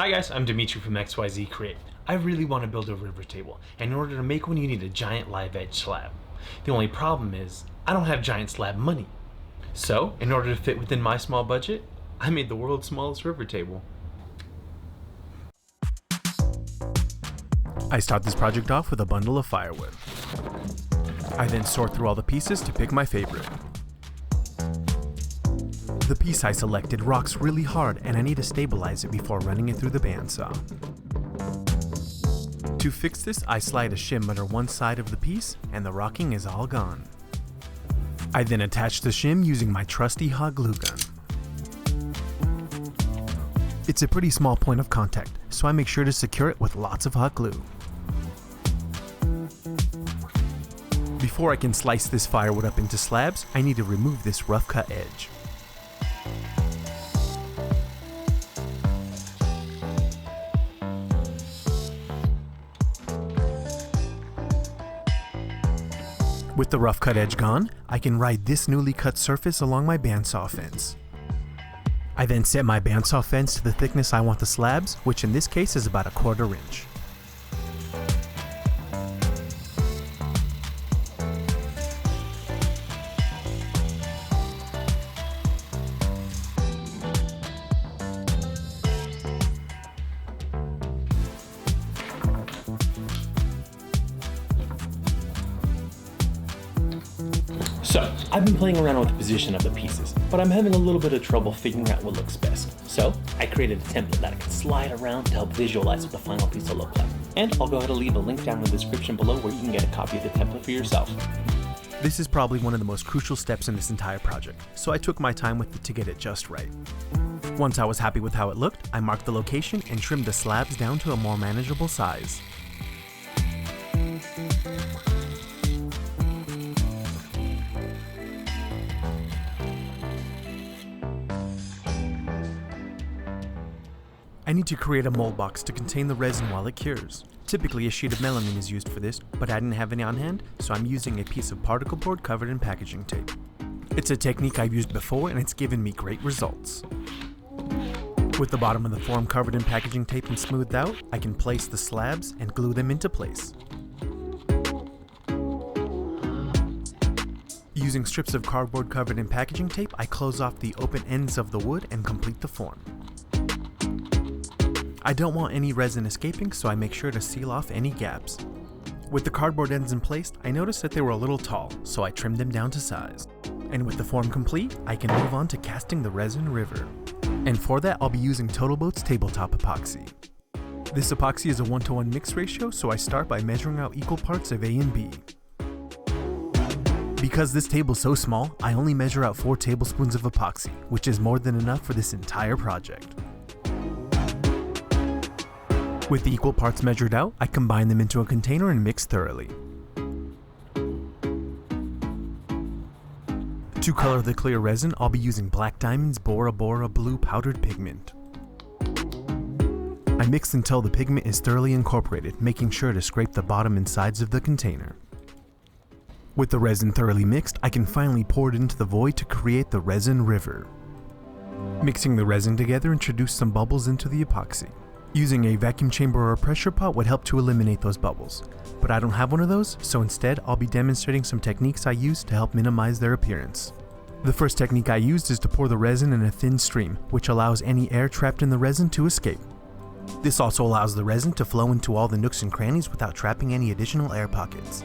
Hi guys, I'm Dimitri from XYZ Create. I really want to build a river table, and in order to make one you need a giant live edge slab. The only problem is, I don't have giant slab money. So, in order to fit within my small budget, I made the world's smallest river table. I start this project off with a bundle of firewood. I then sort through all the pieces to pick my favorite. The piece I selected rocks really hard and I need to stabilize it before running it through the bandsaw. To fix this, I slide a shim under one side of the piece and the rocking is all gone. I then attach the shim using my trusty hot glue gun. It's a pretty small point of contact, so I make sure to secure it with lots of hot glue. Before I can slice this firewood up into slabs, I need to remove this rough cut edge. With the rough cut edge gone, I can ride this newly cut surface along my bandsaw fence. I then set my bandsaw fence to the thickness I want the slabs, which in this case is about 1/4 inch. So, I've been playing around with the position of the pieces, but I'm having a little bit of trouble figuring out what looks best. So, I created a template that I can slide around to help visualize what the final piece will look like. And I'll go ahead and leave a link down in the description below where you can get a copy of the template for yourself. This is probably one of the most crucial steps in this entire project, so I took my time with it to get it just right. Once I was happy with how it looked, I marked the location and trimmed the slabs down to a more manageable size. I need to create a mold box to contain the resin while it cures. Typically a sheet of melamine is used for this, but I didn't have any on hand, so I'm using a piece of particle board covered in packaging tape. It's a technique I've used before and it's given me great results. With the bottom of the form covered in packaging tape and smoothed out, I can place the slabs and glue them into place. Using strips of cardboard covered in packaging tape, I close off the open ends of the wood and complete the form. I don't want any resin escaping, so I make sure to seal off any gaps. With the cardboard ends in place, I noticed that they were a little tall, so I trimmed them down to size. And with the form complete, I can move on to casting the resin river. And for that, I'll be using TotalBoat's tabletop epoxy. This epoxy is a 1:1 mix ratio, so I start by measuring out equal parts of A and B. Because this table is so small, I only measure out 4 tablespoons of epoxy, which is more than enough for this entire project. With the equal parts measured out, I combine them into a container and mix thoroughly. To color the clear resin, I'll be using Black Diamond's Bora Bora Blue powdered pigment. I mix until the pigment is thoroughly incorporated, making sure to scrape the bottom and sides of the container. With the resin thoroughly mixed, I can finally pour it into the void to create the resin river. Mixing the resin together introduced some bubbles into the epoxy. Using a vacuum chamber or a pressure pot would help to eliminate those bubbles, but I don't have one of those, so instead I'll be demonstrating some techniques I use to help minimize their appearance. The first technique I used is to pour the resin in a thin stream, which allows any air trapped in the resin to escape. This also allows the resin to flow into all the nooks and crannies without trapping any additional air pockets.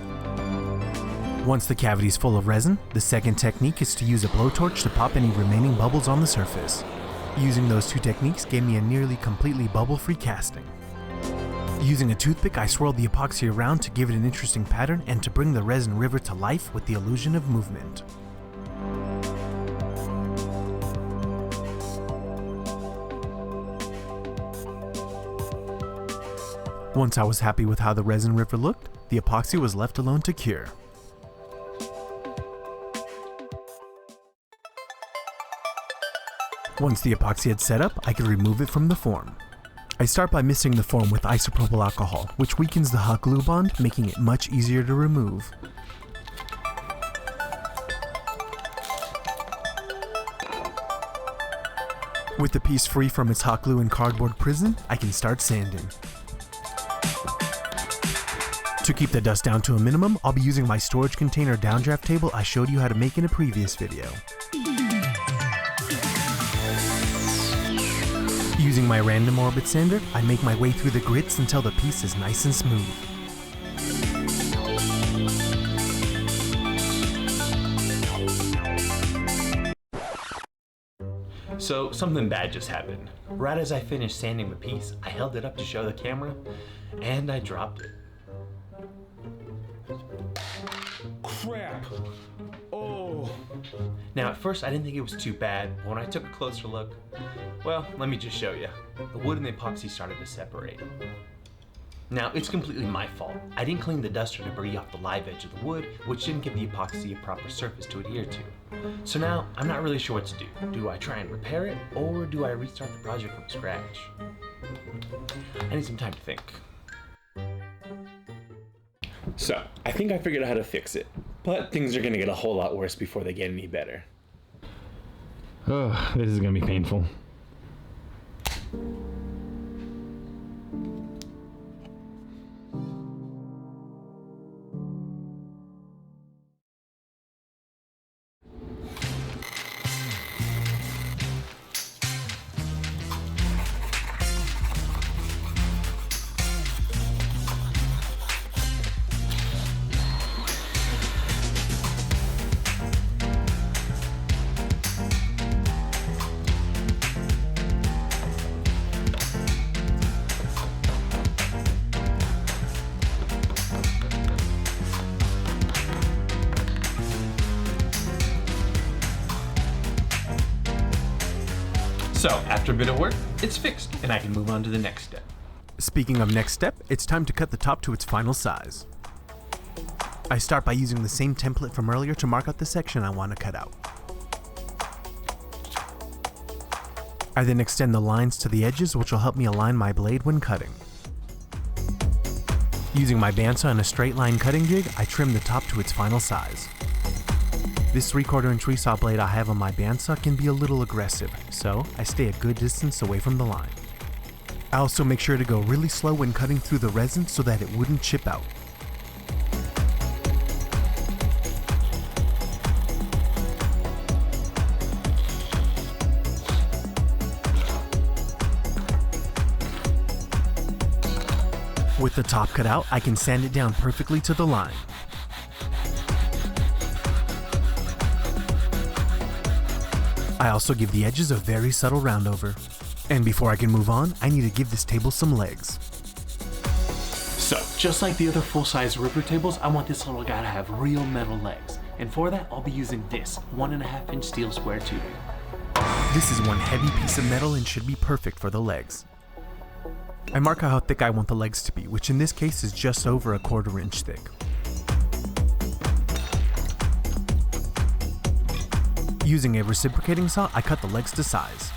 Once the cavity is full of resin, the second technique is to use a blowtorch to pop any remaining bubbles on the surface. Using those two techniques gave me a nearly completely bubble-free casting. Using a toothpick, I swirled the epoxy around to give it an interesting pattern and to bring the resin river to life with the illusion of movement. Once I was happy with how the resin river looked, the epoxy was left alone to cure. Once the epoxy had set up, I could remove it from the form. I start by mixing the form with isopropyl alcohol, which weakens the hot glue bond, making it much easier to remove. With the piece free from its hot glue and cardboard prison, I can start sanding. To keep the dust down to a minimum, I'll be using my storage container downdraft table I showed you how to make in a previous video. Using my random orbit sander, I make my way through the grits until the piece is nice and smooth. So something bad just happened. Right as I finished sanding the piece, I held it up to show the camera, and I dropped it. Crap! Oh! Now at first I didn't think it was too bad, but when I took a closer look, well, let me just show you. The wood and the epoxy started to separate. Now, it's completely my fault. I didn't clean the dust or debris off the live edge of the wood, which didn't give the epoxy a proper surface to adhere to. So now, I'm not really sure what to do. Do I try and repair it, or do I restart the project from scratch? I need some time to think. So, I think I figured out how to fix it, but things are gonna get a whole lot worse before they get any better. Oh, this is gonna be painful. So, after a bit of work, it's fixed, and I can move on to the next step. Speaking of next step, it's time to cut the top to its final size. I start by using the same template from earlier to mark out the section I want to cut out. I then extend the lines to the edges, which will help me align my blade when cutting. Using my bandsaw and a straight line cutting jig, I trim the top to its final size. This 3/4 inch resaw blade I have on my bandsaw can be a little aggressive, so I stay a good distance away from the line. I also make sure to go really slow when cutting through the resin so that it wouldn't chip out. With the top cut out, I can sand it down perfectly to the line. I also give the edges a very subtle round over. And before I can move on, I need to give this table some legs. So, just like the other full-size river tables, I want this little guy to have real metal legs. And for that, I'll be using this 1.5 inch steel square tubing. This is one heavy piece of metal and should be perfect for the legs. I mark out how thick I want the legs to be, which in this case is just over 1/4 inch thick. Using a reciprocating saw, I cut the legs to size.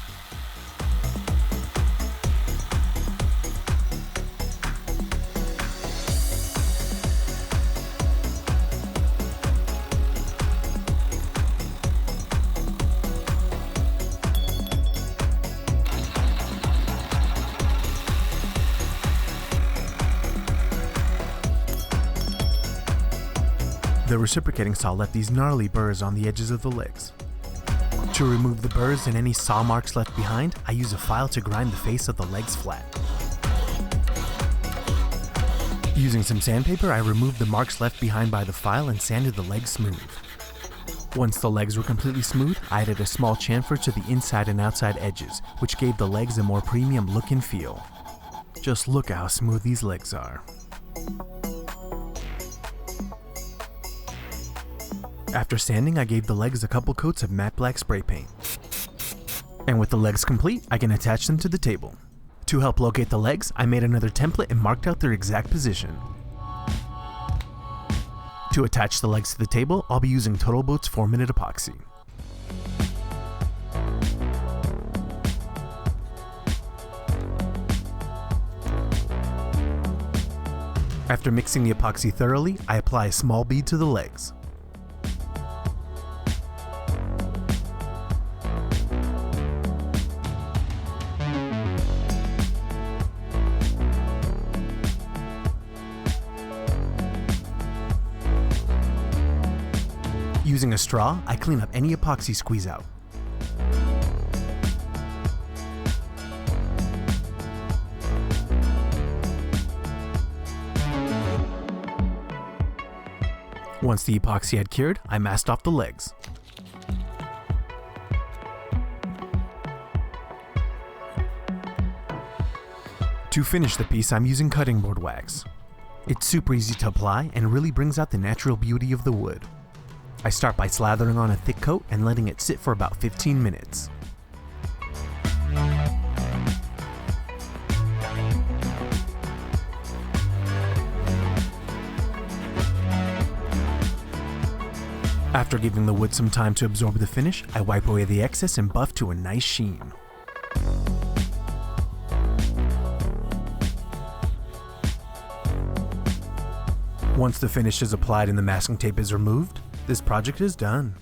The reciprocating saw left these gnarly burrs on the edges of the legs. To remove the burrs and any saw marks left behind, I use a file to grind the face of the legs flat. Using some sandpaper, I removed the marks left behind by the file and sanded the legs smooth. Once the legs were completely smooth, I added a small chamfer to the inside and outside edges, which gave the legs a more premium look and feel. Just look how smooth these legs are. After sanding, I gave the legs a couple coats of matte black spray paint. And with the legs complete, I can attach them to the table. To help locate the legs, I made another template and marked out their exact position. To attach the legs to the table, I'll be using Total Boat's 4-minute epoxy. After mixing the epoxy thoroughly, I apply a small bead to the legs. Using a straw, I clean up any epoxy squeeze out. Once the epoxy had cured, I masked off the legs. To finish the piece, I'm using cutting board wax. It's super easy to apply and really brings out the natural beauty of the wood. I start by slathering on a thick coat and letting it sit for about 15 minutes. After giving the wood some time to absorb the finish, I wipe away the excess and buff to a nice sheen. Once the finish is applied and the masking tape is removed, this project is done.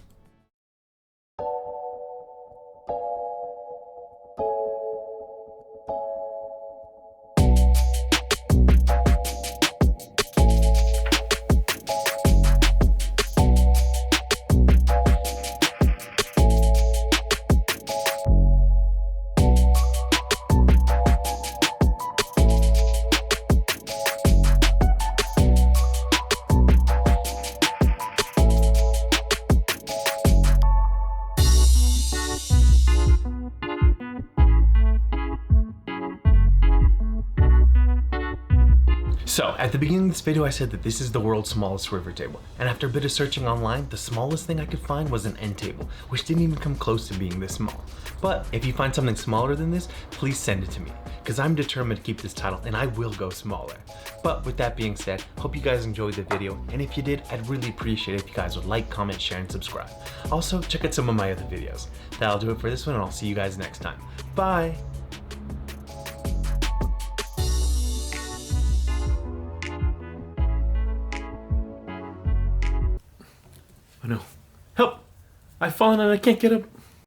So, at the beginning of this video I said that this is the world's smallest river table, and after a bit of searching online, the smallest thing I could find was an end table, which didn't even come close to being this small. But if you find something smaller than this, please send it to me, because I'm determined to keep this title and I will go smaller. But with that being said, hope you guys enjoyed the video, and if you did, I'd really appreciate it if you guys would like, comment, share, and subscribe. Also, check out some of my other videos. That'll do it for this one, and I'll see you guys next time. Bye! Oh no. Help! I've fallen and I can't get up.